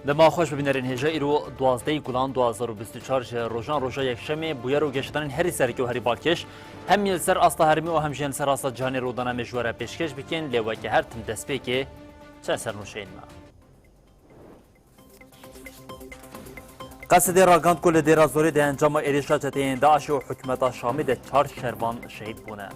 لما خوش ببینرین هجا ایرو 12 گلان 2024 روزان روزا یک شمی بویر و گشتن هری سرکی و هری بالکش هم میل سر اصلا هرمی و هم جن سر اصلا جهانی رودانه مجوره پیشکش بکن لیوه که هر تن دست که چه سر نوشین ما قصد راگاند کل دیرا زوری ده انجام ایریشا جتین داعش و حکمت شامی ده 4 شهروان شهید بونه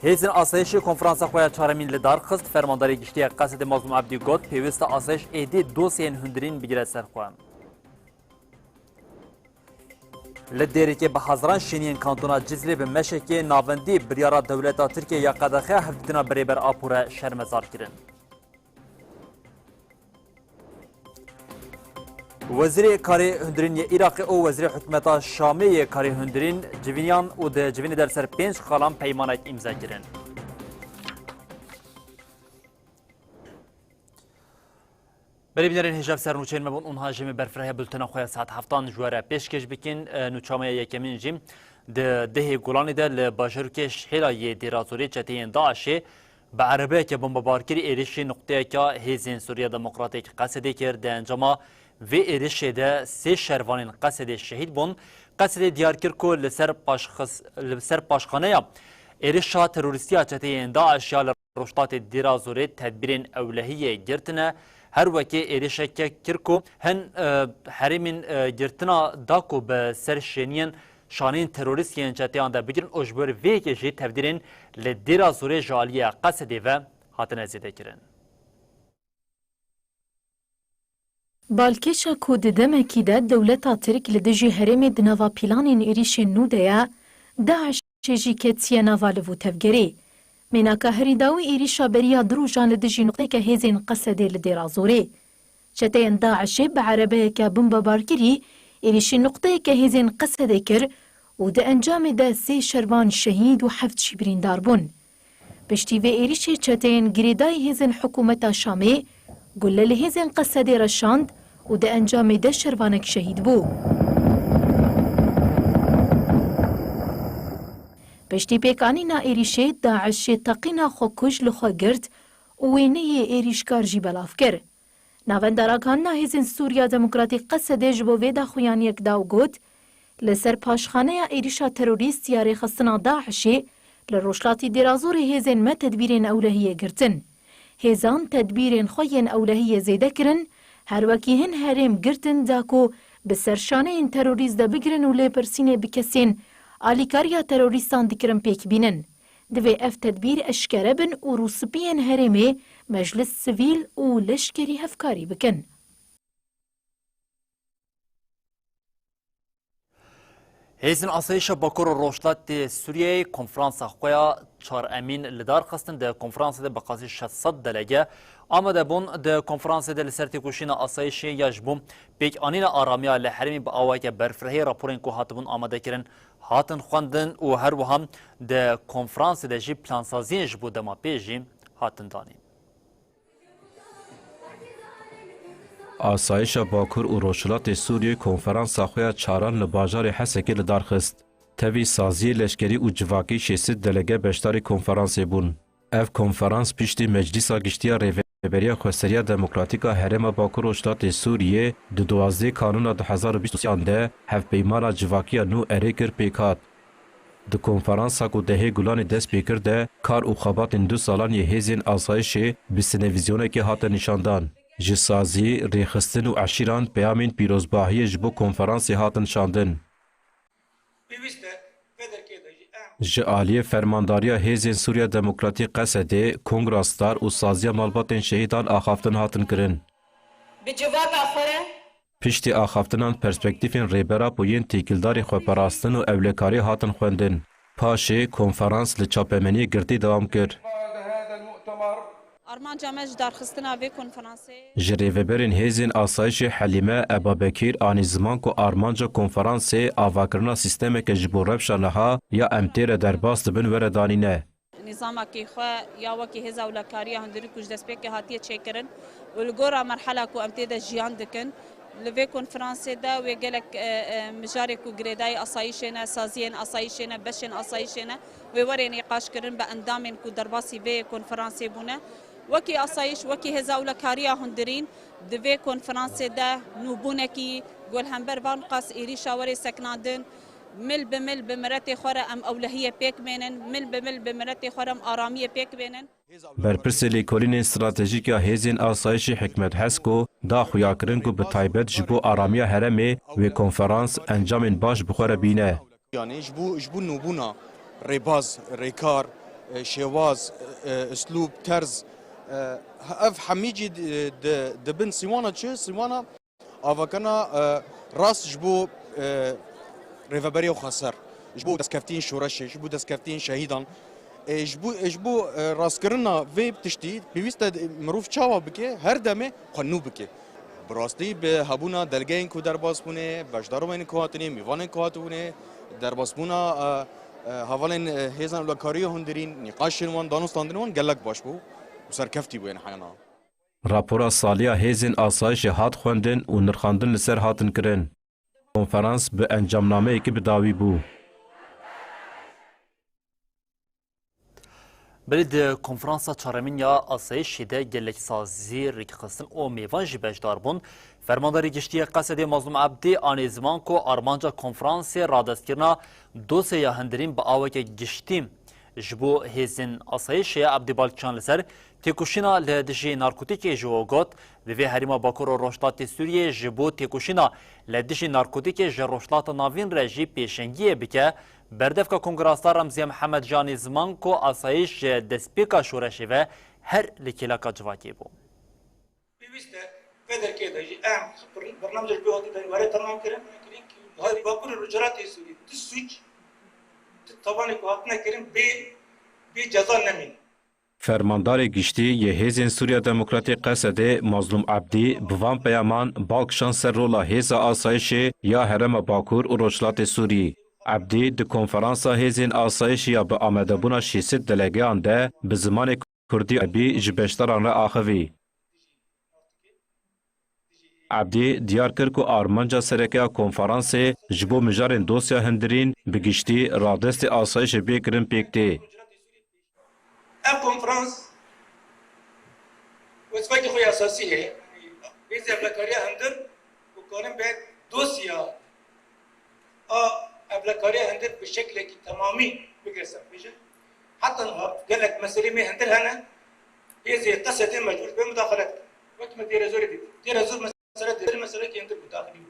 هیزن آسایش کنفرانس خواه چهارمین لدار خست فرمانداری گشتی قصد مظلوم عبدی گوت پیوست آسایش ایدی دوسین هندرین بگیره سر خواه لدیری که به حضران شینین کانتونا جزلی به مشکی ناوندی بریارا دولتا ترکیه یا قدخه هفتینا بریبر آپوره شرمزار کرن وزیر کاری هندرین عراق او وزیر حکومت شامی کاری هندرین جوینیان و ده جوینی در سر 5 خالان پیمانک امضا کردن. بری بینرین هجاب سر نوچین مبون اونها جمی برفره بلتنا خواه ساعت هفتان جواره پیشکش بکن نوچامه یکمین جیم ده گولانی ده لباشرکش هلای دیرازوری چتین داعشه به عربه که بمبارکری ایریشی نقطه که هیزین سوریه دموکراتیک قصدی کرد انجام و ایریشه ده 3 شهروان قصد شهید بون قصد دیارکر کو لسر پاشخانه ایریشا تروریستی چتین داعش یا رشتات دیرازوری تدبیرین اولهیه گرتنه هر وکی ایریشه که کرکو هن حریمین گرتنا داکو به سر شینین شانین تروریستین چتیان ده بگیرن اجبر وی که جی تبدیلین لدیرازوری جالیه قصدی و هاتن ازیده کرن. بالکشا کود دمکی ده دولتا ترک لدجی هرم دنوا پیلانین ایریش نودیا داعش جی کتسیه نوالو تفگری. مناکا هریداوی ایریشا بریا دروجان لدجی نقطه که هزین قصده لدیرازوری. چتین داعش به عربه که بمبارکری ایریش نقطه که هزین قصده کر و ده انجام ده 3 شهروان شهید و 7 شبرین داربون. پشتی و ایریش چتین گریدای هزین حکومت شامی گله لهزین قصده رشاند و ده انجام ده شهروانک شهید بو. پشتی پیکانی نا ایریشه داعش تقینا خو کج لخوا گرد و وینه ایریشکار جی بلاف کر. ناونداراکان نا هزین سوریا دموکراتیک قصده جبو ویدا خویان یک داو گود لسر پاشخانه ایریشا تروریست یا ریخستنا داعشی لروشلاتی دیرازور هزین ما تدبیرین اولهیه گرتن. هزان تدبیرین خوین اولهیه زیده کرن هر وکی هن هرم گرتن داکو بسرشانه این تروریست دا بگرن و لیپرسینه بکسین آلیکاریا تروریستان دکرن پیک بینن. دوی اف تدبیر اشکره بن و روسپین هرمه مجلس سویل و لشکری هفکاری بکن. هیزن آسایش باکور و روشلات سوریه کنفرانس خواه 4 امین لدار خستن ده کنفرانس ده بقاسی 600 دلگه آمده بون ده کنفرانس ده لسرتی کوشین آسایش یجبون بیک آنین آرامیا لحرمی با آوائی که برفرهی راپورین که هاتبون آمده کرن هاتن خواندن و هر وهم ده کنفرانس ده جی پلانسازین جبو دما پیجی هاتن دانیم. آسایش باکور و روشلات سوریه کنفرانس خواه چاران لباجار حسکی لدار خست. تاوی سازی لشکری و جواکی 600 دلگه بشتاری کنفرانس بون. اف کنفرانس پیشتی مجلس گشتی ریوبریا خوستریا دموکراتیکا هرم باکور و روشلات سوریه دو 12 کانون 2023 ده هف بیمارا جواکی نو اریکر پیکات. دو کنفرانس کو ده گلان دست پیکر ده کار و خبات 2 سالان یه هزین آسایش به سنویزیونه که هات نشاندان. جسازی، ریخستن و عشیران پیامین پیروزباهی جبو کنفرانسی هاتن شاندن. جعالی فرمانداریا هیزین سوریا دموکراتیک قصده کنگراستار و سازیا مالباتین شهیدان آخافتن هاتن کرن. پشتی آخافتنان پرسپکتیفین ریبرا پوین تیکلداری خوپراستن و اولکاری هاتن خوندن. پاشه کنفرانس لچاپمنی گرتی دوام کرد. جریوبرین هیزین آسایش حلیمه ابابکیر آنی زمان کو آرمانجا کنفرانس آواکرنا سیستم که جبو ربشانها یا امتیر درباست بن وردانینه. نظام کی خو یا وکی هزا ولکاریا هندری کوج دست پک هاتیه چیکرن ولګورا مرحله کو امتیده جیان دکن لوی کنفرانس دا و گلک مجاری کو گریدای آسایشنا سازین آسایشنا بشن آسایشنا و ورین نقاش کرن به اندامن کو درباسی به کنفرانس بونه وکی آسایش وکی هزاولا کاریا هندرین دوی کنفرانس ده نوبونکی گل همبر وان قاس ایری شاوری سکناندن مل بمرت خورا ام اولهیه پیک بینن مل بمرت خورا ام آرامیه پیک بینن برپرس لیکولین استراتژیک هیزین آسایش حکمت هسکو دا خویاکرین کو به تایبت جبو آرامی هرمی و کنفرانس انجام باش بخوره بینه. يعني جبو نوبونا ريباز ريكار شواز اسلوب طرز اف حميجي دبن سيوانا تشي سيوانا افاكنا راس جبو ريفابري وخسر جبو دسكفتين شورش جبو دسكفتين شهيدا جبو راس كرنا في بتشتي بيست مروف تشاوا بكي هر دمه خنو بكي براستی به هبونا دلگین کو درباس بونه باشدارمین کواتنی میوان کواتونه درباس بونا حوالن هیزن لکاری هندرین نقاشن دانستاندن گلک باش بو سرکفتی بو حیانا راپورا سالیا هیزین آسایش هات خوندن و نرخاندن لسر هاتن کرن. کنفرانس به انجامنامه اکی بداوی بو. برید کنفرانسا چهارمینیا آسایش ده گلک سازی ریک خستن او میوان جی بجدار بون فرمانداری گشتی قصد مظلوم عبدی آن زمان کو آرمانجا کنفرانس رادستگرنا دوسیا هندرین با آوک گشتیم جبو هیزن آسایش عبدی بالکشان لسر تکوشینا لدجی نارکوتیک جوگوت دوی هریما باکور و روشتات سوریه جبو تکوشینا لدجی نارکوتیک جروشتات ناوین رجی پیشنگیه بکه بردفکا کنگراستار رمزی محمد جانی زمان کو آسایش دسپیکا شورشی و هر لکیلاکا جواکی بو. بیوسته فدر که داشتی برنامج بیاتی داری وارد تمام کردن هایی باکور رجرات سوری دستوچ طبعاً که هات نکردن بی جزا نمین. فرماندار گشتی یه هیزین سوریا دموکراتیک قصده مظلوم عبدی بوان پیامان بالکشان سر رولا هیزا آسایش یا هرم باکور و روشلات سوری. عبدی د کنفرانسا هیزین آسایش یا به آمده بونا 600 دلگیان ده به زمان کردی عبی جبشتران را آخوی. عبدی دیار کرد که آرمانجا سرکه کنفرانس جبو مجارن دوسیا هندرین بگشتی رادست آسایش بیکرن پیکتی. ام کنفرانس وظیفه خوی اساسیه بیزی ابلکاری هندر و کارم به دوسیا ابلکاری هندر به شکلی که تمامی بگرسم بیشه حتی قالك مسئله می هندر هنا بیزی قصدی مجبور به مداخلت وقت ما دیر زوری دیر زور مسئله که هندر مداخلی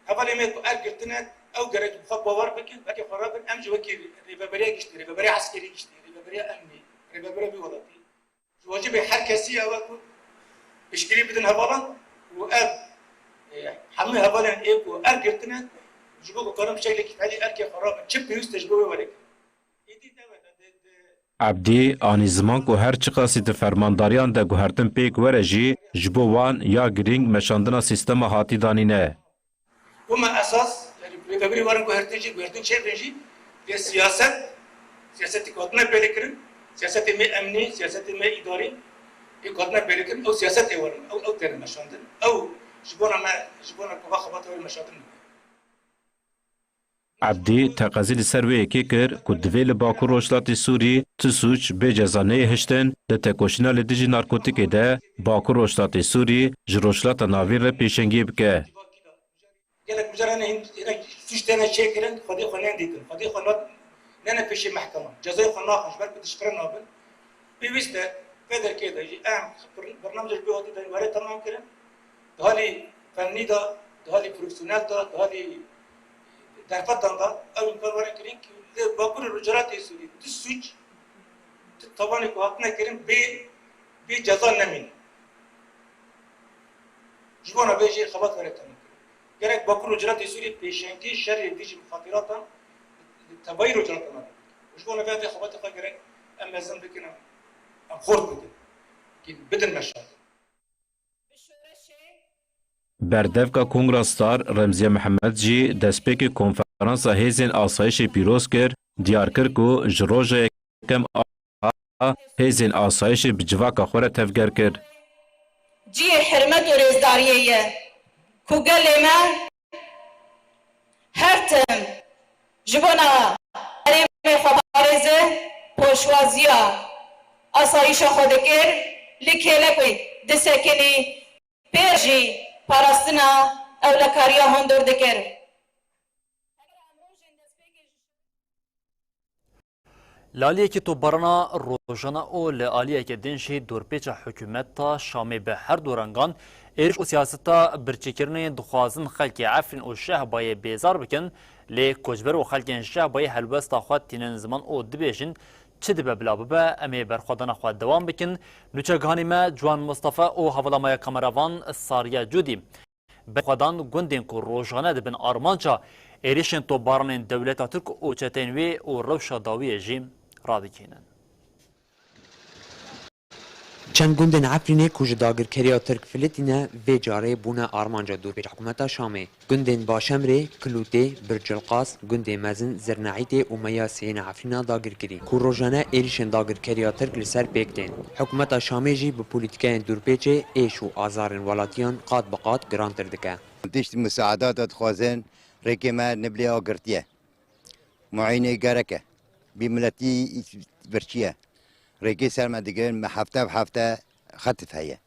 اولی می ارگرتنه او گرد بخواب باور بکن وکی خرابن امج وکی ریبابری گشتی ریبابری عسکری گشتی ریبابری امنی ریبابری بیولادی واجب هر کسی اوکو اشکری بدن هبالان و اب همه هبالان ایکو ارگرتنه جبو کارم شکلی که علی ارکی خرابن چه پیوست جبو ورک عبدی آنی زمان که هر چقاسی ده فرمانداریان ده گوهرتن پیک ورجی جبو وان یا گرینگ مشاندنا سیستم هاتی دانینه. وما اساس ریبابری وارن گوهرتن چه بنجی به سیاست کاتنا بلکرن سیاست می امنی سیاست می اداری کاتنا بلکرن او سیاست وارن او تر مشاندن او جبونا که خبات ور مشاندن عبدی تقاضی سروی کی کر که دویل باکو روشلات سوری تسوچ به جزانه هشتن ده تکوشینا لدیجی نارکوتیک ده باکو روشلات سوری جروشلات ناویر پیشنگی بکه. گلک مجرانه هند سوچ تنه چه کرن خودی خونن دیدن خودی خونات نه پیش محکمه جزای خناقش بر بتشکر نابل بیوسته فدر که داشتی ام برنامج بیاتی داری وارد تمام کردن دهالی فنی دا دهالی پروفسیونال دا دهالی درفت دا او امکان وارد کردن که باکور رجرات سوری دستوچ طبعاً که هات نکردن بی جزا نمین جوانا بیجی خبات وارد تمام کردن گرک باکور رجرات سوری پیشنگی شر دیجی مخاطراتا تبایر رجرات نمین جوانا بیجی خبات خواهی گرک ام لازم بکنم ام خورد بده که بدن مشاهد بردفکا کنگراستار رمزی محمد جی دسپیک کنفرانس هیزین آسایش پیروز کر دیار کر کو جروج کم هیزین آسایش بجواکا خوره تفگر کر. جی حرمت و رزداریه کو گلی من هرتم جبونا حریم خوابارزه پوشوازیا آسایش خود کر لکیلکوی دسکنی پیرجی پاراستنا اولکاریا هندور دکر. لالیه که تو برنا روزانه او لالیه که دنشی دورپیچ حکومت تا شامی به هر دورنگان ایرش و سیاستا برچکرنی دخوازن خلکی عفرین و شه بای بیزار بکن لی کجبر و خلکین شه بای حلوست خود تینن زمان او دبیشن چه دبه بلا ببه امی برخوادن خود دوام بکن نوچه گانی ما جوان مصطفى او حوالامای کامراوان ساریا جودی بخوادان گندین که روزانه دبن آرمانچا ایریشن تو بارن دولت ترک او چتینوی و روشا داوی جیم رادکینن. چند گوندن عفرینه کوج داگر کریا ترک فلتینه و جاره بونه آرمانجا دور پیش حکومتا شامه. گوندن باشمره، کلوته، برجلقاس، گوندن مزن، زرنعیته و میاسین عفرینا داگر کری. کو روزانه ایریشن داگر کریا ترک لسر بیکتین. حکومتا شامه جی به پولیتیکای دور پیچه ایش و آزارن ولاتیان قاد بقاد گرانتر دکه. تشت مساعدات خوازن رکمه نبلی آگرتیه. معینه گرکه. بملتی برچیه. ريكي سلمى دقين ما حفته بحفته خطف هي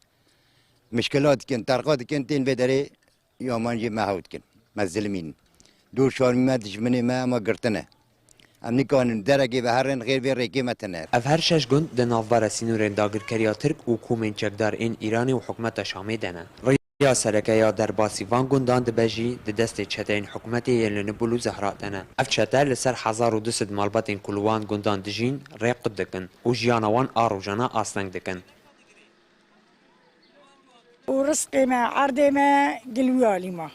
مشكلات كن ترقات كن تين بدري يومان جي ما هود كن ما الزلمين دور شهر ما دشمني ما قرتنا امني كان درجه بهرن غير في ريكي متنا اف هر شش گوند د ناوبار سینورن داگر کریا ترک و کومن چکدار این ایرانی و حکومت شامی دنه یا سرکیا در باسیوان گوندان د بجی د دست چتین حکومت یلن بلو زهرا دنه اف چتر لسر 1200 مالباتین کلوان گوندان دجین ریق دکن و جیانوان آروجانا آسنگ دکن و رزقی ما عرضی ما گلویالی ما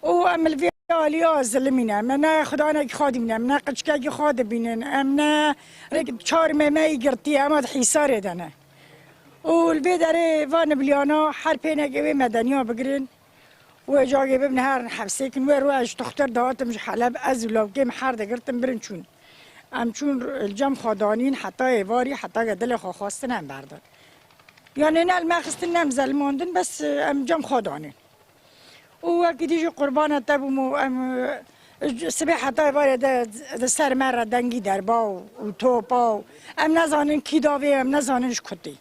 و عمل في آلیا زلمینه من خدا نک خادمینه من قچکه خاد بینن امنا چهار ما یگرتی اما حسار دنه والبدري فان بليانا حربينا جيبي مدنيا بقرن وجا جيبي بنهار حبسيكن ويرواج تختار دوات مش حلب ازولا وجيم حارد قرتن برنشون ام چون الجم خادانين حتى ايواري حتى قدل خواستن ام بردن يعني نال ما خستن ام زلموندن بس ام جم خادانين وكي يجي قربانه تبو ام سبح حتى ايواري ده سر مره دنگي دربا وتوبا ام نزانن كي داوي ام نزاننش كتي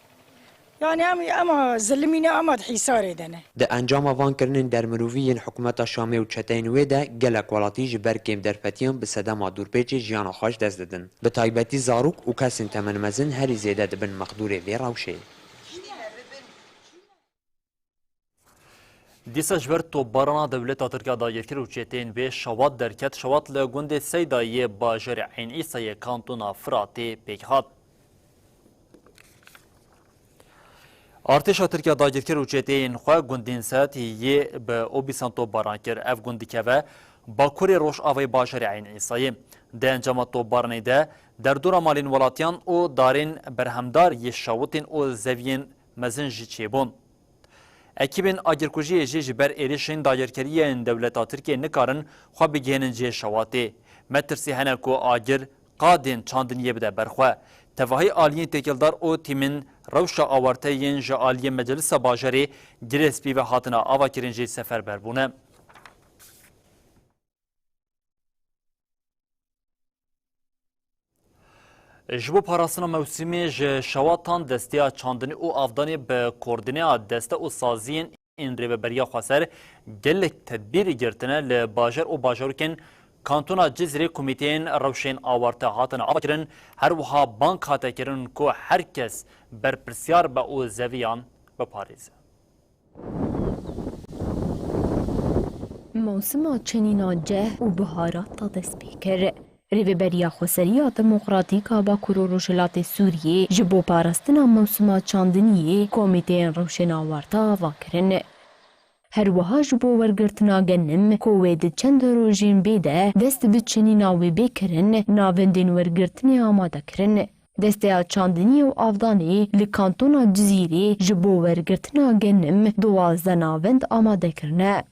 يعني اما زلمینه اما حسار دنه د انجام وان کرنن در مرووی حکومت شامی و چتینوی ده گلک ولاتی جبر کم در فتیان به صدام دورپیچ جیان خوش دست دادن به تایبتی زاروک و کسین تمن مزن هری زیاده دبن مقدور وی راوشه دیسا جبر تو بارانا دولت ترکیه دایر کرد و چتین به شوات درکت شوات لگوند سیدایی باجر عین ایسای کانتونا فراتی پیکهات ارتشا ترکیه دایر کرد و چتین خواه گوندین ساعتی یه به اوبیسانتو باران کرد اف گوندی که و با کوری روش آوی باجر عین ایسایی ده انجام تو بارانی ده در دور مالین ولاتیان او دارین برهمدار یه شاوتین او زوین مزن جی چیبون اکیبین آگرکوژی جی بر ایریشین داگرکریه دولتا ترکیه نکارن خواه بگینن جی شواتی مترسی هنه کو آگر قادین چاندنیه بده برخواه تفاهی آلیین تکیلدار او تیمین روشا آورتین جا آلی مجلس باجری گرسپی و حاطنا آوا کرنجی سفر بربونه جبو پاراستنا موسمی شواتان دستیا چاندنی او افدانی به کوردینه دسته او سازین این ریبریا خسر گلک تدبیر گرتنه لباجر او باجرکن کانتونا جزری کمیتین روشین آورته هاتن آکرن هر وها بانک هاته کرن که هر کس برپرسیار با او زویان بپاریزه. موسم چنینا جه و بهارات تا دست بیکر. ریوبریا خسریا دموکراتیکا با کروروشلات سوریه جبو پارستنا موسم چاندنیه کمیتین روشین آورته واکرن. هر وها جبو ورگرتنا گنم کوید چند روژین بیده دست بچنی ناوی بیکرن ناوندین ورگرتنی آماده کرن. دسته چاندنی و آفدانی لکانتونا جزیری جبو ورگرتنا گنم 12 ناوند آماده کرنه.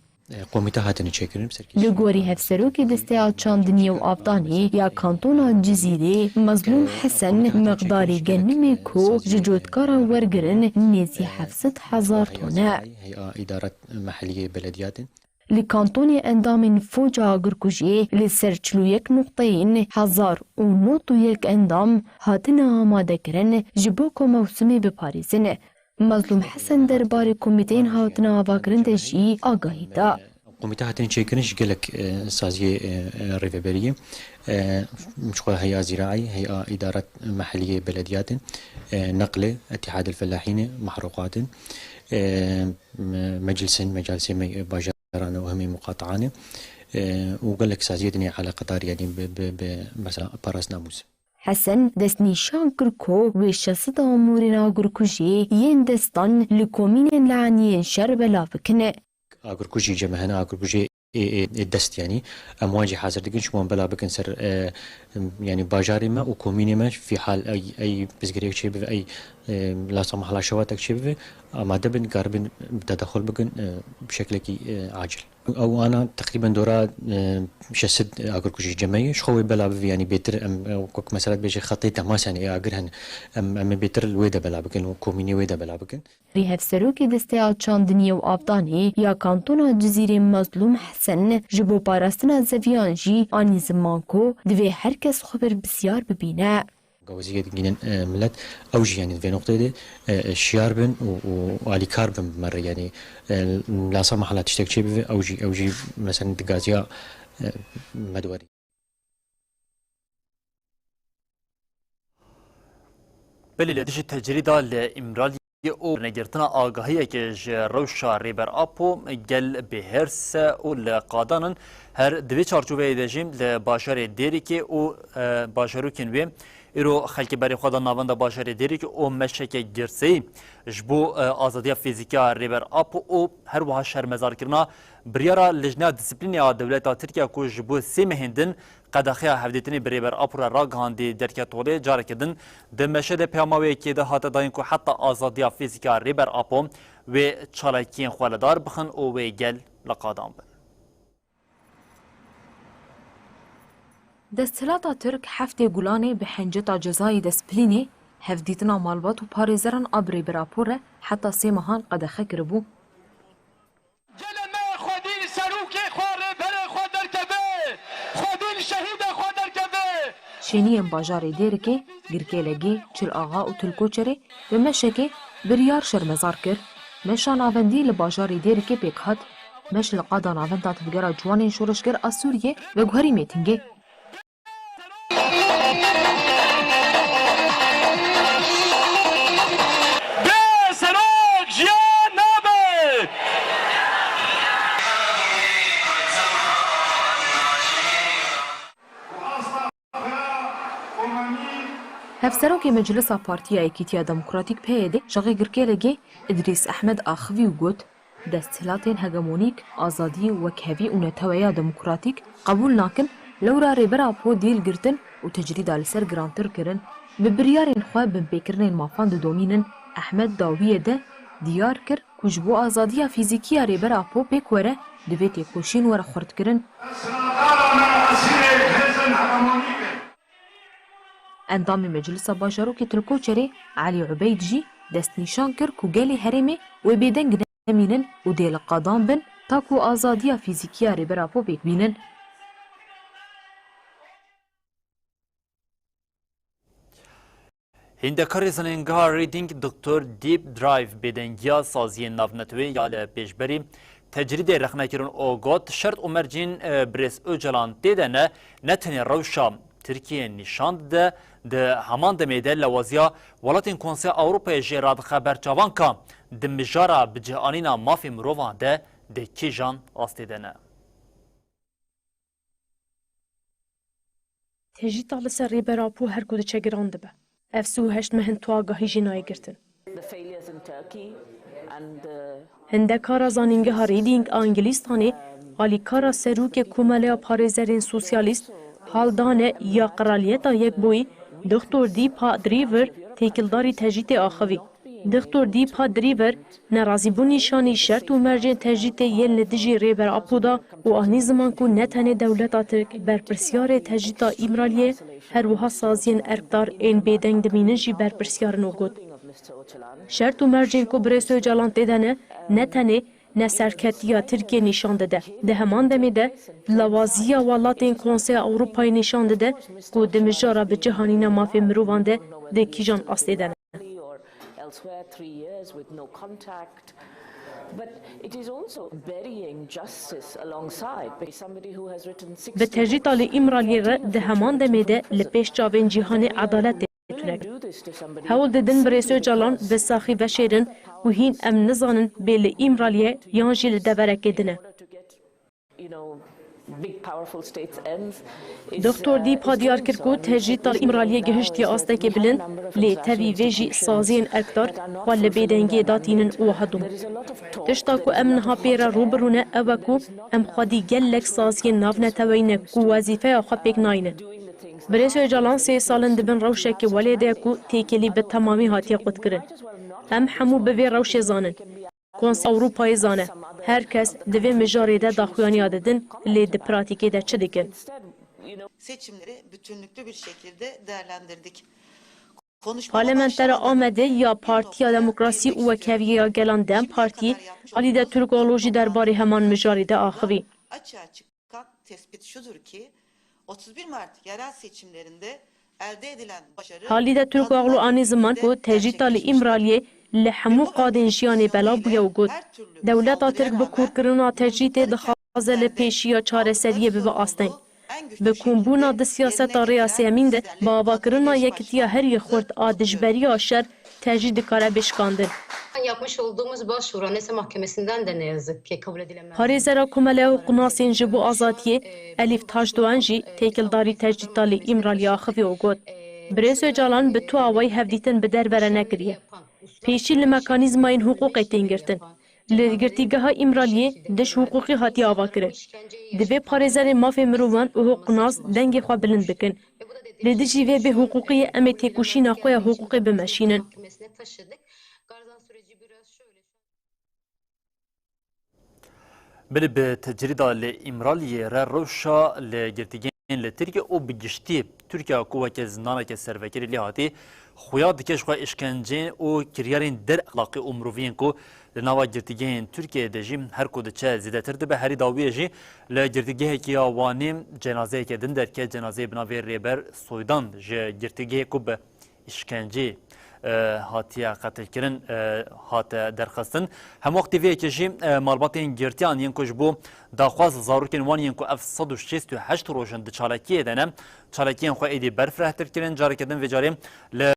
قومیتا هاتنی چکریم سرکیش لگوری هفسروکی دسته چاندنی و آفدانی یا کانتونا جزیری مظلوم حسن مقداری گنمی کو ججودکارا ورگرن نیزی 700,000 تونه. هي إدارة محلية بلديات لکانتون اندام فوج آگرکوژی لسر 41.1091 اندام هاتن آماده کرن جبو که موسمی بپاریزن. مظلوم حسن درباره کمیتین هاتن آواگرن دجی آگاهی دا. قوميتا هاتين تشيكنش قالك سازية ريفابيرية مشغولة هيئة زراعي هيئة إدارات محلية بلديات نقلة اتحاد الفلاحين محروقات مجالسين باجران وهمي مقاطعان وقال لك سازية دنيا على قطار يعني مثلا باراس ناموس حسن دست نیشان کرکو و شخصت امورنا گرکوژی ین دستان لکومین لعنی شر بلا بکنه. اگرکوژی جمعنا اگرکوژی الدست يعني امواجي حاضر دقن شو بلا بكن سر يعني باجاري ما وكوميني ما في حال اي بزغريك شيء اي لا سمح الله شواتك شيء ما دبن قاربن تدخل بكن بشكل عاجل او انا تقريبا دورا شسد اگركوجي جمعيه شخوي بلا يعني بيتر ام كوك مسألة بيجي خطي تماس يعني اگرهن ام بيتر الويدا بلا بكن وكوميني ويدا بلا بكن ریهف سروکی دسته چاندنی و آبدانی یا کانتونا جزیره مظلوم حسن جبو پاراستنا زویان جی آنی زمان کو دوی هر کس خبر بسیار ببینه. جوازية جنين ملت أوجي يعني في نقطة دي شياربن وعلي كاربن مرة يعني لا سمح الله تشتكي شيء أوجي مثلا دقازيا مدوري. بله لديش التجريدة لإمرالي او نگرتنا آگاهی که روشا ریبر آپو گل بهرس و لقادانن هر دوی چارچوبه دجیم لباشار دیری که او باشارو کنوی ایرو خلکی بری خدا ناوند باشار دیری که او مشک گرسی جبو آزادی فیزیکا ریبر آپو او هر وها شرمزار کرنا بریارا لجنه دیسپلینیا دولتا ترکیه کو جبو سی مهندن قداخیا هفدیتنی بریبر آپورا راگاندی درکه توله جاره کدن دمشد پیاموی که ده هات داین کو حتی آزادی فیزیکا ریبر آپو و چالاکین خالدار بخن او و گل لقادام بن. دستهلاتا ترک هفته گولانه به حنجتا جزای دسپلینی هفدیتنا مالبات و پارێزەران ئابرێ بەراپۆرە حتا سێ مەهان قەدەخە کربوو. شێنیەن باژارê Dêrikê Girkêlegê, Çil-axa û Tulkoçerê bi meşekê biryar şermezar kir. Meşa navendî li bajarê Dêrikê pêk hat. Meş li qada navenda tevgera ciwanên şoreşger a Sûriyê ve guherî mêtingê. هفسروکی مجلس پارتیا یکیتیا دموکراتیک پیاده شغی گرکلگی ادریس احمد آخوی و گوت دستهلاتین هگمونیک آزادی و کهوی و نتویا دموکراتیک قبول ناکن لورا ریبرا پو دیل گرتن و تجرید آلسر گرانتر کرن ببریارین خواه بمپیکرنین مافان دو دومینن احمد داویه ده دیار کر کجبو آزادی فیزیکی ریبرا پو پیکوره دویتی کوشین ور خورد کرن اندام مجلس باجاروکی ترکوچری علی عبید جی دست نیشان کر کو گلی هرمه و بیدنگ نمینن و دیل قادام بن تا کو آزادی فیزیکی ریبرا پو بیک بینن. هندکاری زننگار ریدینگ دکتر دیپ درایو بدنگیا سازی نافنتوی یا پیشبری تجرید رخنکرون اوگات شرط امرجین برس اوجلان دیدنه نتنی روشا ترکیه نشاند ده همان دمیده لوازیا ولاتین کنسه اوروپای جیراد خبر چوان که دمجارا بجهانینا مافی مروان ده کیجان راستیدنه. تجیتا لسر ریبرا پو هر کود چه گرانده به. افسو هشت مهن تو آگاهی جنایی گرتن. هنده کارا زانینگه ها ریدینگ انگلیستانه غالی کارا سروک کوماله پارێزەرên سوسیالیست حال دانه یا قرالیتا یک بوی دکتر دیپا دریور تکیلداری تجیت آخوی. دکتر دیپا دریور نرازی بو نشانی شرط و مرجع تجیت یل ندجی ریبر آپودا و آنی زمان کو نتنه دولتا ترک برپرسیار تجیتا ایمرالیه هر وها سازین ارکدار این بیدنگ دمینجی برپرسیار نوگود. شرط و مرجع کو برسو جلان دیدنه نتنه نسرکتیا ترکیه نشان داده. ده همان دمیده لوازیا ولاتین کنسه اروپای نشان داده که دمجارا به جهانی نمافی مروانده ده کیجان استیدن. Elsewhere 3 years with no contact. But it is also burying justice alongside. Somebody who has written 6 به تجدید آل ایمرالی را ده همان دمیده لپیش جاوین جهان عدالت تونک. هول ددن برسو جالان به ساخی و شیرن و هین ام نزانن بیل ایمرالیه یان جیل دبرک دنه. دکتر دی پادیار کرد تجدید آل ایمرالیه گهشتی آسته که بلند لی تبی ویجی سازین اکتار و لبیدنگی داتینن و هدوم. تشتا کو ام نها پیرا روبرونه او کو ام خودی گلک سازین نافنه توینه کو وظیفه خود پیک ناینه. برسو جالان 3 سالن دبن روشه که ولیده کو تیکلی به تمامی هاتی قد کرن. ام همو به روشه زانن. کنس Avrupa'yı zane. Herkes deve mejarede daxuyani adedin li de pratikede çi dikin. Seçimleri bütünlüklü bir şekilde değerlendirdik. Parlamentere amede ya Partiya Demokrasi u Vekeviya gelan dem parti ali de Türkoloji derbari heman mejarede axıvi. Açığa çıkan tespit şudur ki 31 Mart yerel seçimlerinde elde edilen başarı hali de Türkoglu ani zaman ku tecrit ali İmraliye لحمو قادن جیانی بلا بویا و گود. دولت ترک به کورکرنا تجریت دخوازه لپیشیا چاره سریه به آستین. به کمبونا د سیاست ریاسی امین ده بابا کرنا یکتیا هر یخورد آدجبری آشر تجرید کاره بشکاندن. Yapmış olduğumuz başvuru Anayasa Mahkemesi'nden de ne yazık ki kabul edilemez. Harizera kumele hukunasin jibu azatiye Elif Tajdoğanji tekildari tecritali İmraliya xıvi o god. Breso calan به تو آوای هفدیتن به در برنه کریه. پیشی لمکانیزماین حقوقی تنگرتن. لگرتیگه ها ایمرالیه دش حقوقی هاتی آوا کرن. دبی پارزر مافی مروان و حقوق ناس دنگی خواه بلند بکن. لدجی وی به حقوقی امی تکوشی نخواه حقوقی بمشینن. بله به تجرید لإمرالیه را روشا لگرتیگه لترکیه او بگشتی ترکیه قوه که زنانه که سروکری لیهاتی خویا دکش خواه اشکنجین او کریارین در اخلاقی امروفین کو لناوا گرتیگین ترکیه دجیم هر کود چه زیده ترده به هری داویه جی لگرتیگه که آوانیم جنازه که دندر که جنازه بناوی ریبر سویدان جه گرتیگه کو به اشکنجی هاتیا قتل کردن هات درخواستن هم وقتی وی کشی مالباتین گرتیان ینکوش بو داخواز زاروکن وان ینکو اف 168 روشن دچالکیه دنم چالکیان خو ایدی برفره تر کردن جاری کردن و جاری ل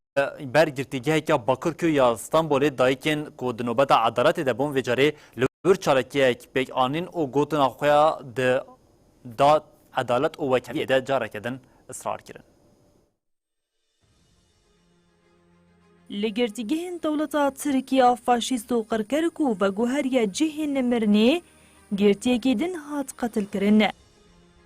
بر گرتیگه که باکرکو یا استانبول دایکن کو دنوبت عدالت دبون و جاری لور چالکیه بیگ آنین او گوتن اخویا د عدالت او وکیل ده جاری کردن اصرار کردن لگرتیگهن دولتا ترکیه فاشیست و قرکرکو و گوهریا جهن نمرنه گرتیه گیدن هات قتل کرنه.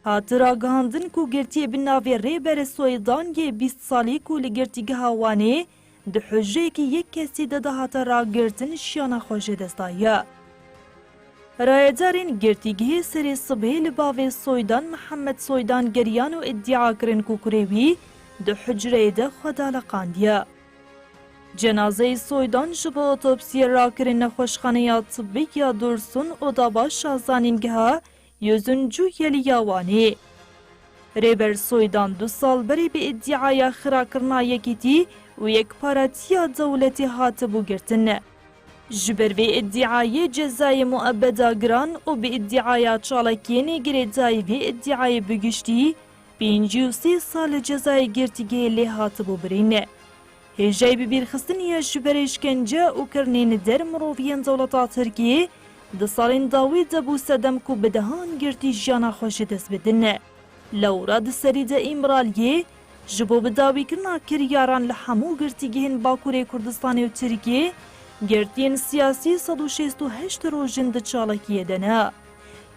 هات راگاندن کو گرتیه بناوی ریبر سویدان یه 20 سالی کو لگرتیگه هاوانه ده حجه که یک کسی ده هات راگرتن شیانا خوش دستایه. رایدارین گرتیگه سری صبح لباوی سویدان محمد سویدان گریان و ادعا کرن کو کریوی ده حجره ده خدا لقاندیه. جنازه سویدان جبو اوتوپسی را کرن نخوشخانه یا طبی یا درسون او دابا شازانینگه ها یوزنجو یلیاوانی. ریبر سویدان 2 سال بری به ادعای خرا کرنا یکیتی و یک پاراتیا دولتی هاتبو گرتن. جبر به ادعای جزای مؤبدا گران و به ادعای چالکینی گریزای به ادعای بگشتی 53 سال جزای گرتیگه لی هاتبو برینه. هجای بیرخستنی جبر اشکنجه و کرنین در مروفین دولتا ترکیه ده سالین داوی دبو سدم کو بدهان گرتی جانا خوش دست بدنه. لورا ده سری ده ایمرالیه جبو بداوی کرنا کریاران لحمو گرتیگهن باکوری کردستانی و ترکیه گرتین سیاسی 168 روژن ده چالکیه دنه.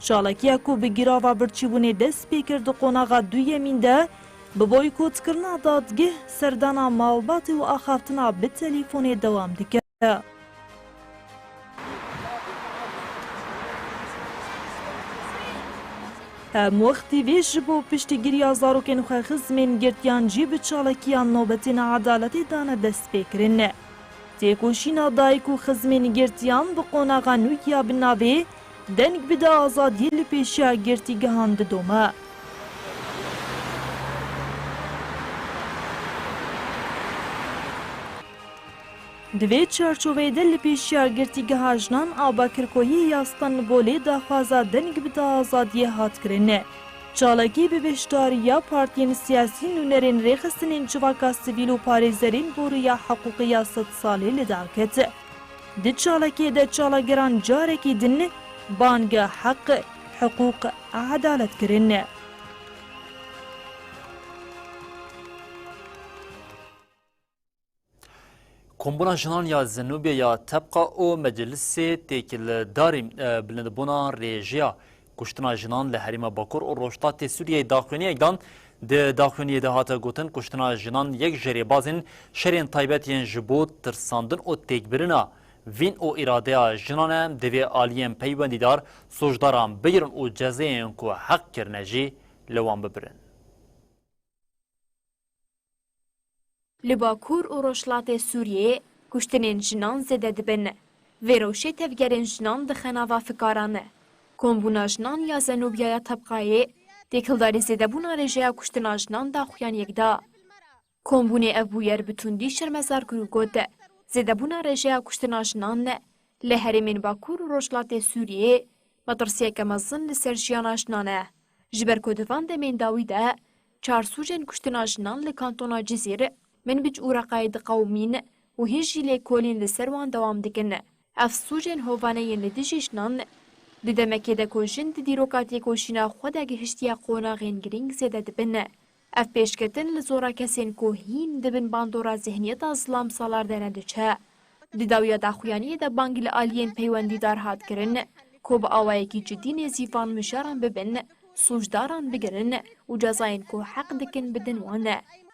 چالکیه کو بگیراوا برچیبونه دست بیکرد قوناغا دویمین ده به بایکوت کرنا دادگه سردانا مالبات و آخافتنا به تلیفون دوام دیگه. هم وقتی ویش بو پشتگیری آزاروکن خواه خزمین گرتیان جی به چالکیان نوبتین عدالتی دانه دست بکرن. تێکۆشینا دایک و خزمێنگرتیان bi qonaxa nû bi navê deng bide azadiyê li pêşiya girtîgehan didome. Di vê çarçoveyê de li pêşiya girtîgeha jinan Abakirkoyî ya Stenbolê daxwaza deng bide azadiyê hat kirin. Çalakî bi beşdariya partiyên siyasî nûnerên rêxistinên civaka sivîl û parêzerên borûya heqûqiya sed salê li dar ket. Di çalakê de çalageran carekî din banga heq, hiqûq, edalet kirin. Kombuna jinan ya Zenûbê ya tebqa û meclisê têkildarî bilindbûna rêjiya kuştina jinan li Herêma Bakur û Rojdatê Sûriyeyê daxuyaniyek dan di daxuyaniyê de hate gotin kuştina jinan yek ji rêbazên şerên taybet yên ji bo tirsandin û têkbirina vîn û îradeya jinan e divê aliyên peywendîdar sojdaran bigirin û cezayên ku heq kirine jî li wan bibirin. Li Bakur û Rojdatê Sûriyê kuştinên jinan zêde dibin. Vê rewşê tevgerên jinan dixe nava fikaran e. Kombûna jinan ya Zenûbiya ya Tebqayê têkildarî zêdebûna rêjeya kuştina jinan daxuyaniyek da. Kombûnê ev bûyer bi tundî şermezar kir û got zêdebûna rêjeya kuştina jinan li herêmên Bakur û Rojdatê Sûriyê metirsiyeke mezin li ser jiyana jinan e. Ji ber ku di van demên dawî de çar sûcên kuştina jinan li kantona Cizîr min bic û reqayê diqewimîn û hîn jî lêkolîn li ser wan dewam dikin. Ev sûcên hovaneyên li dijî jinan di demekê de ku jin di dîroka têkoşîna xwe de gihiştiya qonaxên girîng zêde dibin. Ev pêşketin li zora kesên ku hîn dibin bandora zihniyeta zilam salar de nediçe. Di dawiya daxuyaniyê de bangî li aliyên peywendîdar hat kirin ku bi awayekî cidî nêzîvan mijaran bibin, sûcdaran bigirin û cezayên ku heq dikin bidin wan.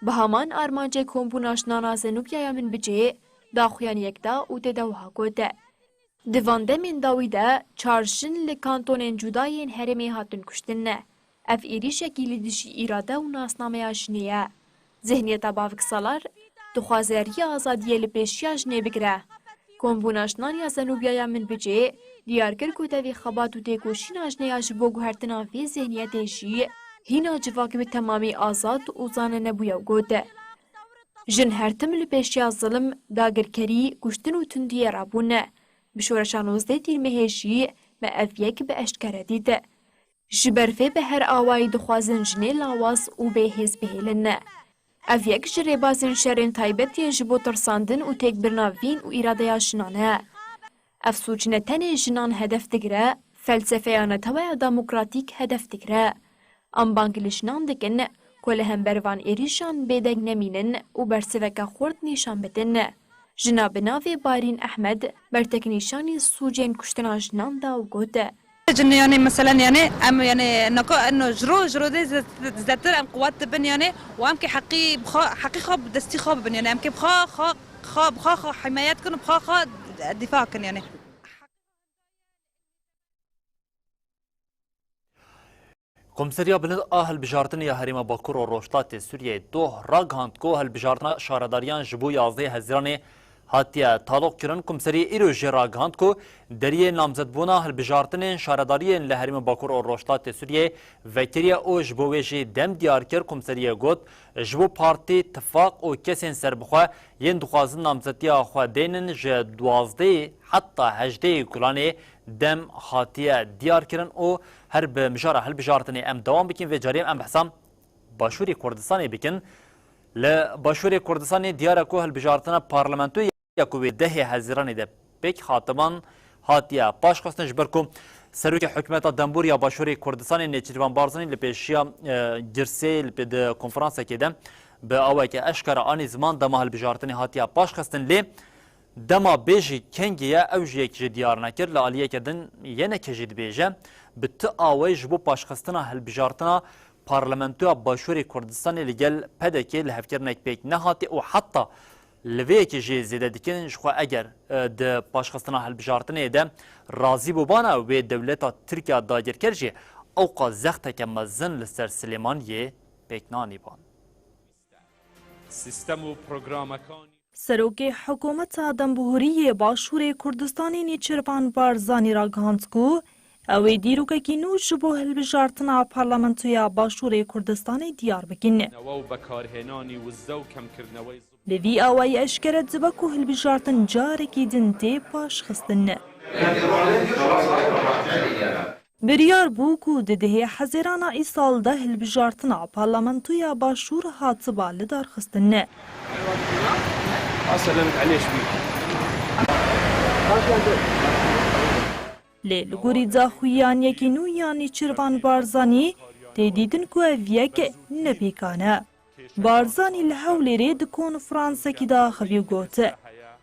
Bi heman armancê kombûna jinana Zenûbiyaya min bicê daxuyaniyek da û tê de wiha got. Di van demên dawî de çar jin li kantonên cudayên herêmê hatin kuştin. Ev êrişekî li dijî îrade û nasnameya jinê ye. Zihniyeta bavksalar dixwaze riya azadiyê li pêşiya jinê bigire. Kombûna jinan ya Zenûbiyaya min bicê diyar kir ku tevî xebat û têkoşîna jinê ji bo guhertina vê zihniyetê jî hîna civakî bi temamî azad û zane nebûye got. Jin her tim li pêşiya zilim, dagirkerî, kuştin û tundiyê rabûn. Bi şoreşa 19 tîrmehê jî me ev yek bi eşkere dît. Ji ber vê bi her awayî dixwazin jinê lawaz û bêhêz bihêlin. Ev yek ji rêbazên şerên taybetiyên ji bo tirsandin û têkbirina vîn û îradeya jinan e. Ev sûc ne tenê jinan hedef digire, felsefeya netewaya demokratîk hedef digire. Em bangî li jinan dikin ku li hembervan êrîşan bêdeng nemînin û bersiveke xurt nîşan bidin. Jina bi navê Barîn Ehmed berteknîşanî sûcên kuştina jinan da û got. يعني مثلا يعني ام يعني انه جرو دي زدتر ام قوات بن يعني وام كي حقي خاب دستي خاب بن يعني ام كي بخا حمايتكم بخا دفاعكم يعني Komiseriya bilind a hilbijartinê ya Herêma Bakur û Rojdatê Sûriyeyê doh ragihand ku hilbijartina şaredariyan ji bo 11 Hezîranê hatiye talok kirin. Komiseriya îro jê ragihand ku deriyê namzedbûna hilbijartinên şaredariyên li Herêma Bakur û Rojdatê Sûriyeyê vekiriya û ji bo wê jî dem diyar kir. Komiseriya got ji bo partî, tifaq û kesên serbixwe yên dixwazin namzetiya xwe dênin ji 12 heta 18 Gulanê dem hatiye diyar kirin û her bi mijara hilbijartinê em dewam bikin vê carî em behsam Başûrê Kurdistanê bikin. Li Başûrê Kurdistanê diyar e ku hilbijartina parlamentoya ku wê 10 Hezîranê de pêk hatiman hatiye paşxistin ji ber ku serokê hikûmeta dembûr ya Başûrê Kurdistanê Nêçîrvan Barzanî li pêşiya girsê li di konferansekê de bi awayeke eşkere anî ziman dema hilbijartinê hatiye paşxistin lê dema bêjî kengê ye ew jî yek ji diyar nekir li aliyeke din yeneke jî dibêje bi ti awayî ji bo paşxistina hilbijartina parlamentoya Başûrê Kurdistanê li gel pedekê li hevkirinek pêk nehatî û heta li vê yekê jî zêde dikin ji xwe eger di paşxistina hilbijartinê de razî bûbana wê dewleta Tirkiya dagirker jî ewqa zexteke mezin li ser Silêmaniyê pêk nanîban. Sistem û programekan سروک حکومت دمبهوری باشور کردستانی نیچرپان بارزانی را گهاندکو اوی دیروککی نو جبو هلبجارتنا پارلمانتویا باشور کردستانی دیار بکن. لوی اوی اشکرت زبکو هلبجارتن جارکی دنته پاش خستن. بریار بو کو دده حزیرانا ای سال ده هلبجارتنا پارلمانتویا باشور هاتبا لدار خستن. سلامت عليه شوي لگوری داخویان یکی نو یانی چربان بارزانی تیدیدن کو اویک نپیکانه. بارزانی لحولی رید کنفرانس کی داخوی گوته.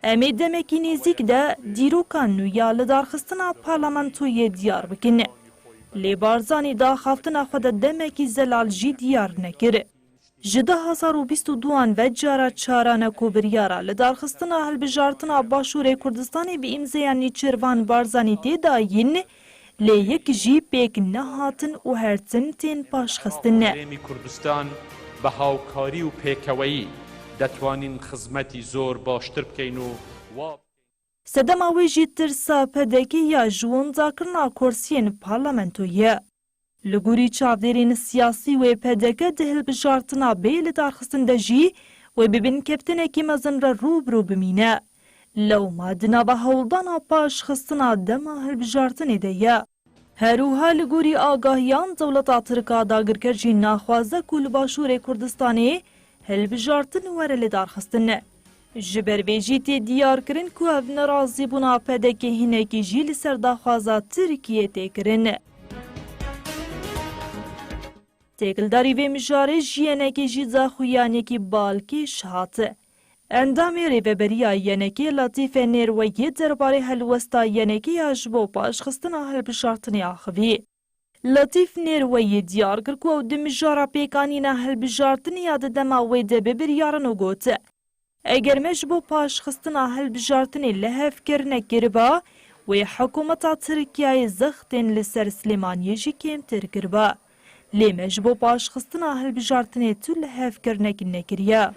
امی دمکی نزیک ده دیروکان نو یا لدارخستنا پارلمانتوی دیار بکنه. لی بارزانی داخفتنا خود دمکی زلال جی دیار نکره. جده 2022 و جارا چارانه کوبریارا لدارخستنا هلبجارتنا باشور کردستانی به امزیانی چروان بارزانی تیداین لی یک جی پیک نهاتن و هرتن تین پاش خستنه. کردستان به هاوکاری و پیکویی دتوانین خدمتی زور باشتر بکینو و سدم آویجی ترسا پدکی یا جوان داکرنا کرسین پارلمنتویه. لگوری چاودرین سیاسی و پدکه دهل بجارتنا بیل دارخستن دجی و ببین کپتنه که مزن را روبرو بمینه. لو مادنا و هولدانا پاش خستنا دما هل بجارتنه ده. هروها لگوری آگاهیان دولتا ترکا داگر کرجی ناخوازه کل باشور کردستانی هل بجارتن ورل دارخستن. جبر بیجی تی دیار کرن که او نرازی بنا پدکه هنه که جیل سرداخوازه ترکیه تی کرن. تکلداری و مجاره جیانه که جیزا خویانه که بالکی شهاته. اندامی ریوبریا یعنی که لطیف نیروی درباره هلوستا یعنی که یجبو پاش خستنا هل بشارتنی آخوی. لطیف نیروی دیار کرد و دمجارا پیکانی نه هل بشارتنی یاد دماوی دبه بریارن و گوته. اگر مجبو پاش خستنا هل بشارتنی لحف کرنه کربا و حکومت ترکیه زختین لسر سلیمانیه جی کم تر کربا. لی مجبو پاش خستنا هل بجارتنی تو لحف کرنک نکریه.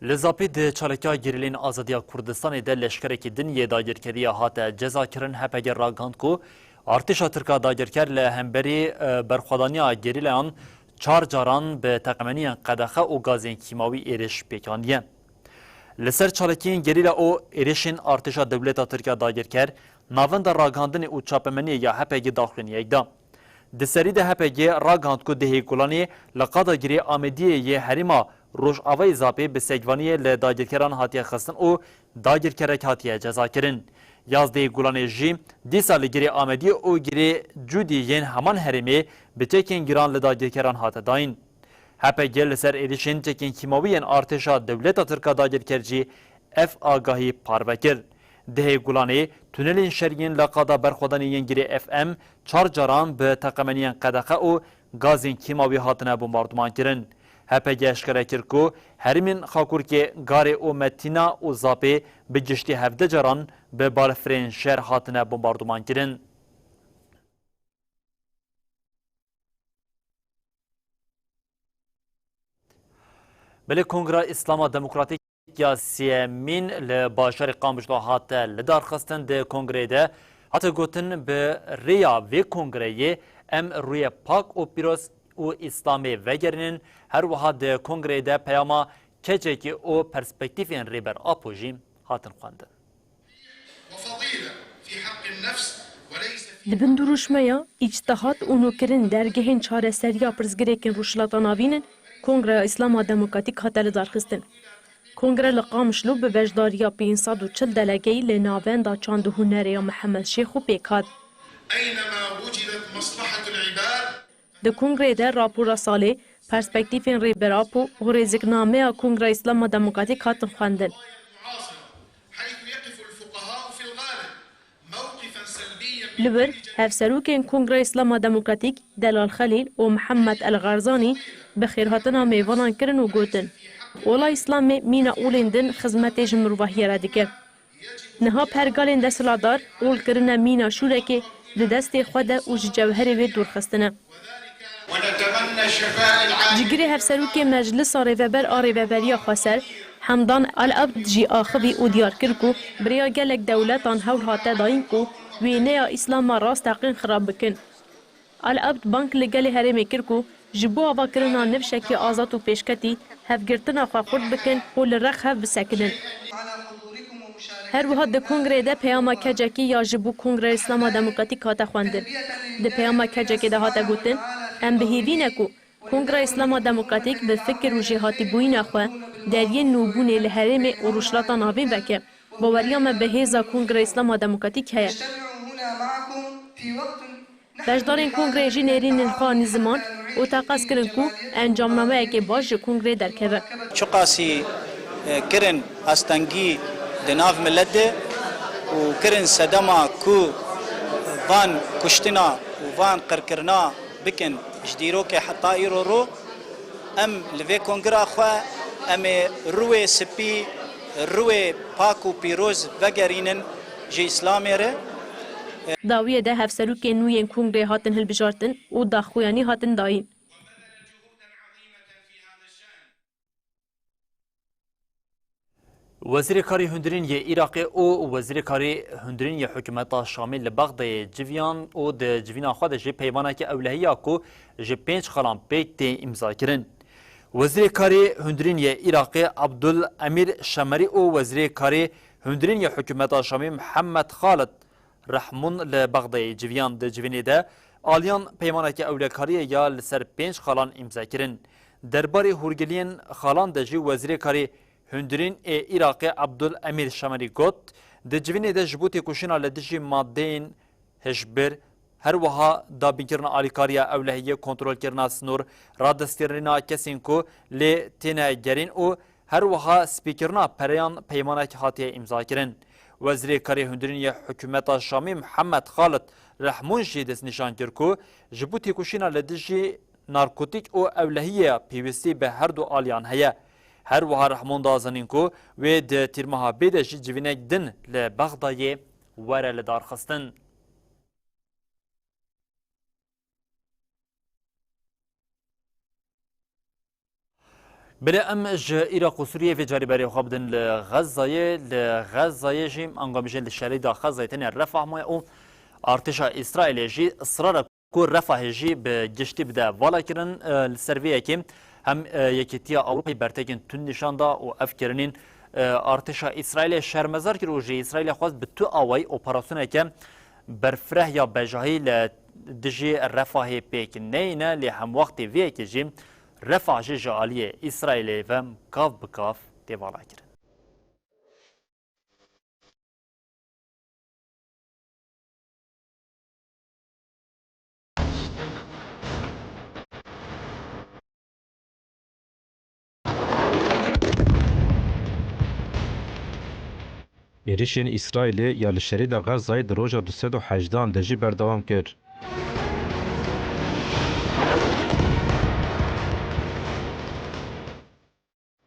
لزاپی ده چالکیا گیرلین آزادیا کردستان ده لشکرکی دنیه داگرکریه هاته جزا کرن هپگر راگاند کو ارتشا ترکا داگرکر لهمبری برخوادانیا گیرلان 4 جاران به تقمنی قدخه و گازین کیماوی ایرش پیکانیه. لسر چالکین گریلا او ایرشین ارتشا دولتا ترکیا داگرکر ناوند راگاندن او چاپمنی یا هپگی داخلینیه دا. دسری ده هپگی راگاند کو دهی گلانی لقادا گیری آمدیه یه حریما روش آوای زاپی به سگوانی لداگرکران هاتیه خستن او داگرکرک هاتیه جزا کرن. یازده گلانی جی دی سال گیری آمدیه او گیری جودی ین همان حریمی به تکین گیران لداگرکران هاته داین. هپگی لسر ایرشین تکین کیماویین ارتشا دولتا ترکا داگرکرجی اف آگاهی پاروکر. ده گلانی تونلین شرگین لقادا برخودانی ینگیری اف ام 4 جاران به تقمنین قدقه و گازین کیماوی هاتنه بمباردمان کرن. هپگی اشکره کرکو هرمین خاکور که گاری او متینا و زاپی به گشتی 17 جاران به بالفرین شهر هاتنه بمباردمان کرن. بله کنگره اسلام دموکراتیک یا سیمین لباشر قامشلو هات لدارخستن ده کنگره ده حتی گوتن به ریا و کنگره ام روی پاک و پیروز و اسلامی وگرنن هر وها ده کنگره ده پیاما کچه که او پرسپکتیفین ریبر آپوژیم هاتن خواندن. Li bin duruşmaya içtihat û nûkirin dergehên çareseriya pirsgirêkên rûşilata navînin Kongreya İslama Demokratîk hate lidarxistin. Kongre li Qamişlo bi bejdariya 540 delegeyî li navenda çandihûnereya Mihemed Şêxû pêk hat. Di Kongrê de rapora salê perspektîfên rêberap û rêzîknameya Kongreya İslama Demokratîk hatin xwendin. Li bir hevserokên Kongreya İslama Demokratîk Delal Xelîl û Mihemed El-Garzanî bi xêrhatina mêvanan kirin û gotin. Ola İslamê mîna olên din xizmetê ji mirovahiyê re dike. Niha pergalên desthilatdar ol kirine mîna şûrekê di destê xwe de û ji cewherê wê dûrxistine. جگری هفسروک مجلس ریوبر ریوبریا خسر حمدان العبد جی آخوی او دیار کرکو بریا گلک دولتان هول هاته داین کو وینه اسلام راست تقین خراب بکن. العبد بانک لگل هرمی کرکو جبو آوا کرنا نفشکی آزاد و پیشکتی هفگرتنا خواه خورد بکن و لرخ هف بسکنن. هر وها ده کنگره ده پیاما کجاکی یا جبو کنگره اسلام دموکراتیک هاته خوانده. ده پیاما کجاکی ده هاته گوتن ام بهیوینه کو کنگره اسلام دموکراتیک به فکر و جهاتی بوین خواه دریه نوبونه لحرم و روشلاتا ناوین وکه باوریام به هیزا کنگره اسلام دموکراتیک هیا. بجدارین کنگره جی نرین خان زمان و تقاس کرن کو انجامنامه که باش کنگره درکه. چقاسی کرن استنگی دناف ملده و کرن صدما کو وان کشتنا و وان قرکرنا بکن جدیرو که حتی ایرو رو ام لوی کنگره خواه ام روی سپی روی پاک و پیروز وگرینن جی اسلامی ره داویه ده هفسروک نوین کنگره هاتن هل بجارتن و داخویانی هاتن داین. وزیر کاری هندرین ی عراق او وزیر کاری هندرین ی حکومت شامل لبغداد جویان او د جوینا خود جی پیمانه که اولهیا کو جی 5 خلان پیک تی امضا کرن. وزیر کاری هندرین ی عراق عبدالامیر شمری او وزیر کاری هندرین ی حکومت شامل محمد خالد رحمون لبغداد جویان د جوینه ده آلیان پیمانه که اولکاری یا لسر 5 خلان امضا کرن. درباره هورگلین خلان د جی وزیر کاری هندرین عراق عبدالامیر شمری گوت د جوینه ده جبوتی کوشینا لدجی مادین هشبر هر وها دابینکرنا آلیکاریا اولهیه کنترول کرنا سنور رادستیرنا کسین کو لی تینا گرین او هر وها سپیکرنا پریان پیمانه که حاتیه امضا کرن. وزیر کاری هندرین حکومت شامی محمد خالد رحمون جیدس نشان کرکو جبوتی کوشینا لدجی نارکوتیک او اولهیه پیوستی به هر دو آلیان هیا. هر وها رحمون دازنین کو و د تیرمها بیده جی جوینک دن لبغدای وره لدار خستن. بله ام جه عراق و سوریه و جاری برای خواب دن لغزای جیم انگامیشن لشهری دا غزای تنی رفح مای او ارتشا اسرائیل جی اصرار کو رفح جی به گشتی بده والا کرن لسرویه که هم یکیتیا اوروپای برتگین تون نشان دا و افکرنین ارتشا اسرائیل شرمزار کرد و جه اسرائیل خواست به تو آوای اپراسونه که برفره یا بجاهی لدجی رفح پیک نینه لی هم وقت ویه که جیم رفع جعالی اسرائیل و کاف بکاف دیوالا کرد. ایریشین اسرائیل یا لشری دا غزای در روژا 218 دجی بردوام کرد.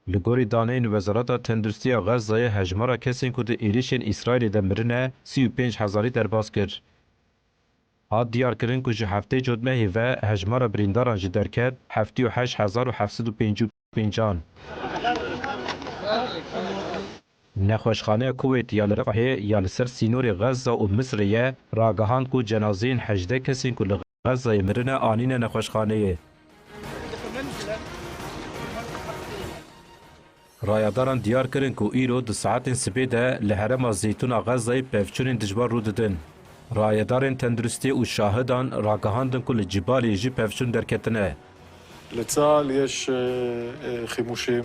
لگوری دانین وزارت تندرستی غزای هجمارا کسین که ده ایریشین اسرائیل ده مرنه 35,000 درباز کرد. هاد دیار کرن که جه هفته جدمهی و هجمارا برینداران جه درکد 78,755. نخوشخانه کویت یا لرفحه یا لسر سینور غزا و مصریه راگهاند که جنازین 18 کسین که لغزای مرنه آنین نخوشخانه. رایداران دیار کرن که ایرو دو ساعت سپیده لحرم زیتون غزای پفچون دجبار رو ددن. رایداران تندرستی و شاهدان راگهاندن که لجبالی جی پفچون درکتنه. لצה"ל יש חימושים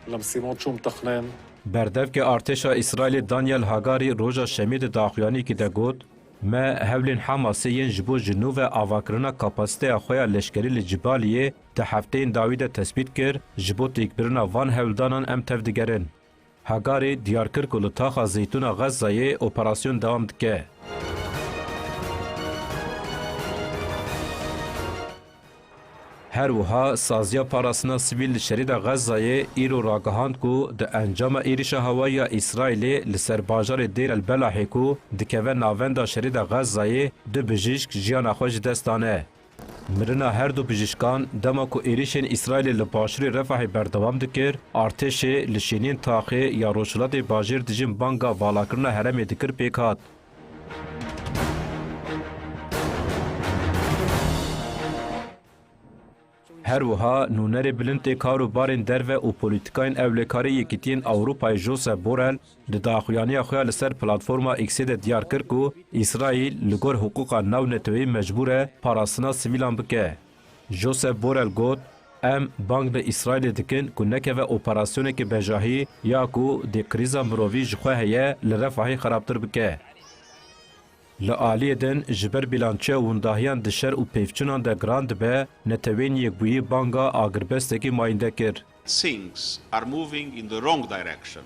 למשימות שהוא מתכנן. بردف که ارتشا اسرائیل دانیل هاگاری روژا شمید داخویانی که ده گود ما هولین حماسیین جبو جنوب آواکرنا کپاسیته خویا لشکری لجبالیه ده هفتین داوید تثبیت کر جبو تیکبرنا وان هولدانان ام تفدگرن. هاگاری دیار کر که لطاقا زیتون غزای اپراسیون دوام دکه. هر وها سازیا پاراسنا سیویل شرید غزای ایرو راگهاند کو د انجام ایریش هوایی اسرائیل لسر باجار دیر البلاحی کو دکوه ناوندا شرید غزای د بجیشک جیان خوش دستانه. مرنا هر دو بجشکان دما کو ایریشن اسرائیل لباشری رفح بردوام دکر ارتش لشینین تاخه یا روشلات باجر دجم بانگا والاکرنا هرم دکر پیکات هر وها نونر بلند کارو بارن درو او پولیتیکاین اولکاری یکیتین اوروپای جوزف بورل داخویانی خویا لسر پلاتفورما ایکس د دیار کر کو اسرائیل لګور حقوقا نو نتوی مجبوره پاراسنا سیویلان بکه جوزف بورل گوت ام بانک د اسرائیل دکن کو نکوه اپراسیون کې بجاهی یا کو د کریزا مروی جخه هه لرفعی خرابتر بکه لعالیدن جبر بیلانچه ونداهیان دشر و پیفچنان ده گراند به نتوین یک بویی بانگا آگربستگی ماینده کر. Things are moving in the wrong direction.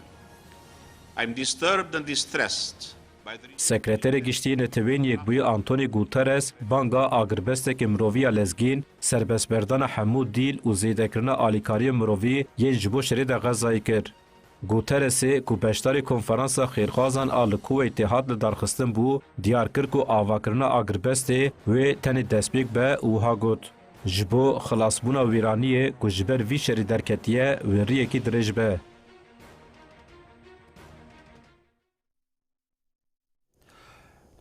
I'm disturbed and distressed. سکرتر گشتی نتوین یک بوی آنتونی گوترس بانگا آگربستگی مرووی لزگین سربست بردان حمود دیل و زیده کرنا آلیکاری مرووی ین جبو شرید غزایی کر. گوترس کو بشتاری کنفرانس خیرخوازان آلکو اتحاد لدارخستن بو دیار کر کو آواکرنا آگربسته و تنی دسپیک به اوها گوت. جبو خلاصبونا ویرانیه کو جبر وی شری درکتیه و ریه کی درج به.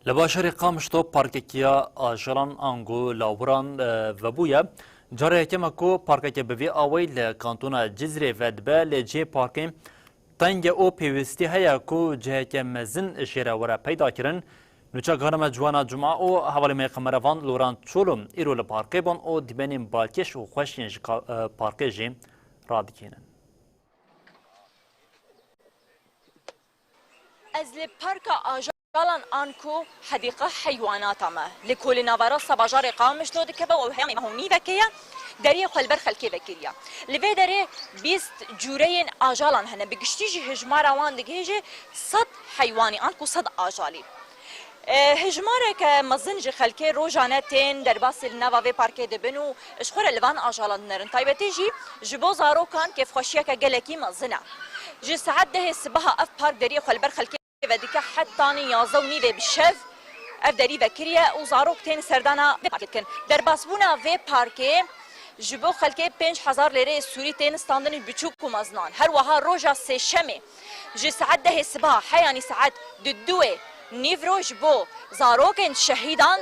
لباشر قامشتو پارککیا آجران آنگو لاوران و بویا جاره یکم کو پارکک بوی آوی لکانتونا جزره ودبه لجه پارکیم تنگ او پیوستی هیا کو جهت مزن شیره ورا پیدا کرن نوچا گرم جوانا جمعه او حوالی می قمروان لوران چولم ایرو لپارکه بان او دیبنیم بالکش و خوشین پارکه جیم را دکینن. از لپارک آجالان آنکو حدیقه حیوانات ما لکل نوارا سباجار قامش دو دکبه و همی مهمی وکیه دری خلبر خلکی وکیریا لبه دری 20 جورین آجالان هنه بگشتی جه هجمار وان دگه جه 100 حیوانی آنکو 100 آجالی هجماره که مزنج خلکی روزانه تین در باس نواوی پارکه دبنو اشخور لوان آجالان نرن طایبتی جی جبو زارو کان که فخوشیه که گلکی مزنه جه ساعت ده سبها اف پارک دری خلبر خلکی ودیکه حتی نیازونی ده بشف اف دری وکریه و زارو تین سردانا کن در باسبونا وی پارکه جبو خلکی 5000 لیره سوری تین استاندن بچوک و مزنان هر وها روزا سه شمه جه ساعت ده سبها حیانی ساعت ددوه نیورو جبو زاروکن شهیدان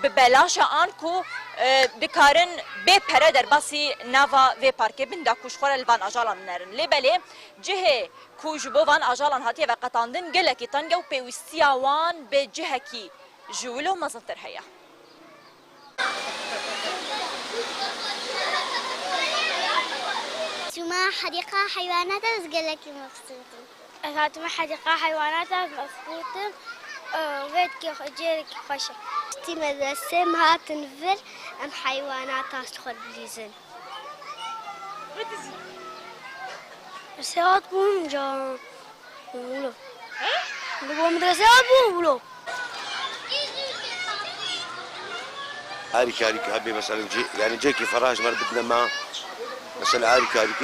ببلاش آنکو بکارن به پره در باسی نوا و پارکه بنده کشخور الوان آجالان نرن لیبله جه کوجبو وان آجالان هاتیه و قطاندن گلکی تنگه و پیوستیا وان به جه کی جولو مزنتر هیا شما حديقة حيوانات قالك مبسوطين هاتما حديقة حيوانات مبسوطين ويد كي جيرك خوشة تي مدرسة ما تنفر ام حيوانات تدخل بليزن ساعات بون جا بولو بو مدرسة بولو هاري كاريكا هبي مثلا يعني جيكي فراج مر بدنا ما مثلا هاري كاريكا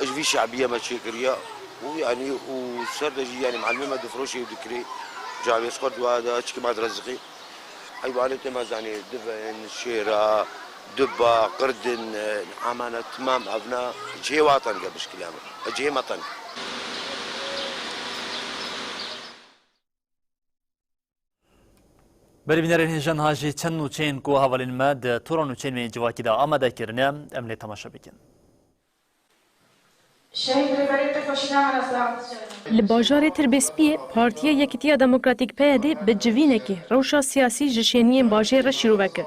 يجبي شعبيه ما تشكريا ويعني وسردجي يعني معلمه دفروشي ودكري جامع سكرت وهذا اشكي ما ترزقي حيوانات ما يعني دبن شيره دبه قردن امانه تمام ابناء جي وطن قبل كلامه جي مطن بری بینرین هنجان هاجی چند نوچین کو حوالین مد توران نوچین می جواکی دا آماده کرنه املی تماشا بکن. لباجار تربسپی پارتیا یکیتیا دموکراتیک پیاده به جوینه که روشا سیاسی جشنی باجر شروع بکر.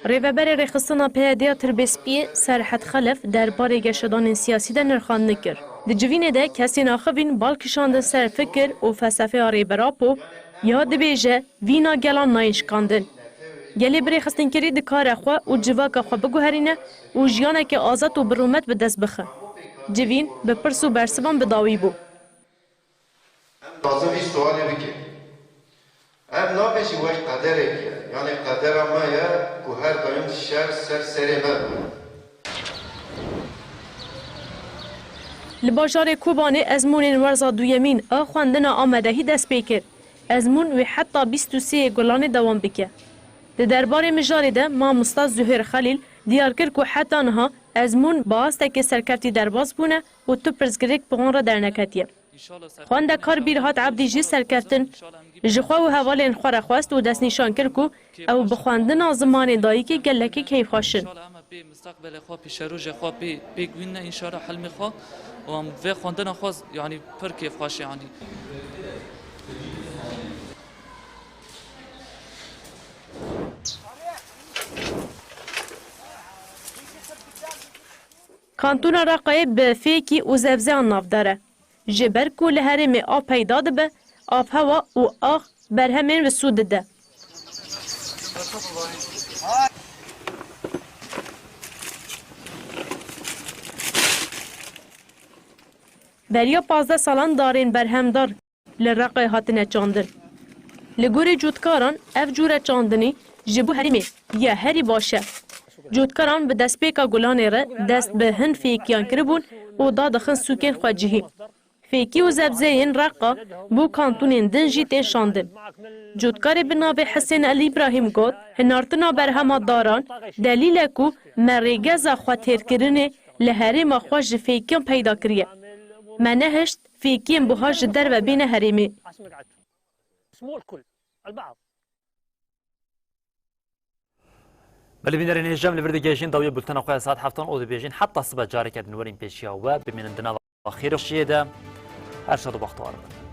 ریوبر رخصتنا پیاده تربسپی سرحد خلف در باره گشتان سیاسی در نرخان نکر. د جوینه ده کسی ناخوین بالکشاند سر فکر و فلسفه ریبراپو یا دبیجه وینا گلان نایش کاندن. گلی بری خستن کری دکار خو و جواک خو بگوهرینه و جیانه که آزاد و برومت به دست بخه. جوین به پرس و برسبان بداوی بو. لازم این سوالی بکن. ام نابشی وش قدره که یعنی قدر ما یا که هر دایم شر سر ما بود. لباجار کوبانه ازمون ورزا دویمین آخواندن آمدهی دست بکر. ازمون و حتی 23 گلان دوام بکه. Di derbarê mijarê de mamosta Zühêr Xelîl diyar kir ku heta niha ezmûn baastekê serkeftî derbas bûne û tu pirsgirêk bi wan re derneketiye. Xwendekar Bîrhat Ebdî jî serkeftin ji xwe û hevalên xwe re xwest û destnîşan kir ku ew bi xwendina zimanê dayîkê gelekî keyfxweş in. مستقبل خوا پیش روز خوا بگوین ان شاء الله حلم خوا و هم و خواندن خوا یعنی پر کیف خواش یعنی Kantûna Raqayê bi fêkî û zevzeyan navdar e. Ji ber ku li herêmê av peyda dibe, avhewa û ax berhemên bi sû dide. Beriya 15 salan darên berhemdar li Raqayê hatine çandin. Li gorî cûtkaran ev cûre çandinî ji bo herêmê ya herî baş e. Cûtkaran bi destpêka Gulanê re dest bi hin fêkiyan kiribûn û da dixin sûkên xwe cihî. Fêkî û zebzeyên Raqa bû kantûnên din jî tên şandin. Cûtkarê bi navê Hisên El İbrahîm got, hinartina berhema daran delîl e ku me rêgeza xwe têrkirinê li herêma xwe ji fêkiyan peyda kiriye. Me nehişt fêkiyên buha ji derve bîne herêmê. بلبینەرین هێژەم لە بەردە گەژین داویە بولتەنە خۆیان ساعت 7 ئەو دەبێژین حتا سبە جارێکە نوەرین پێشیەوە ببینن دناوە خێرە شیێدا هەر شەد و بەختەوارە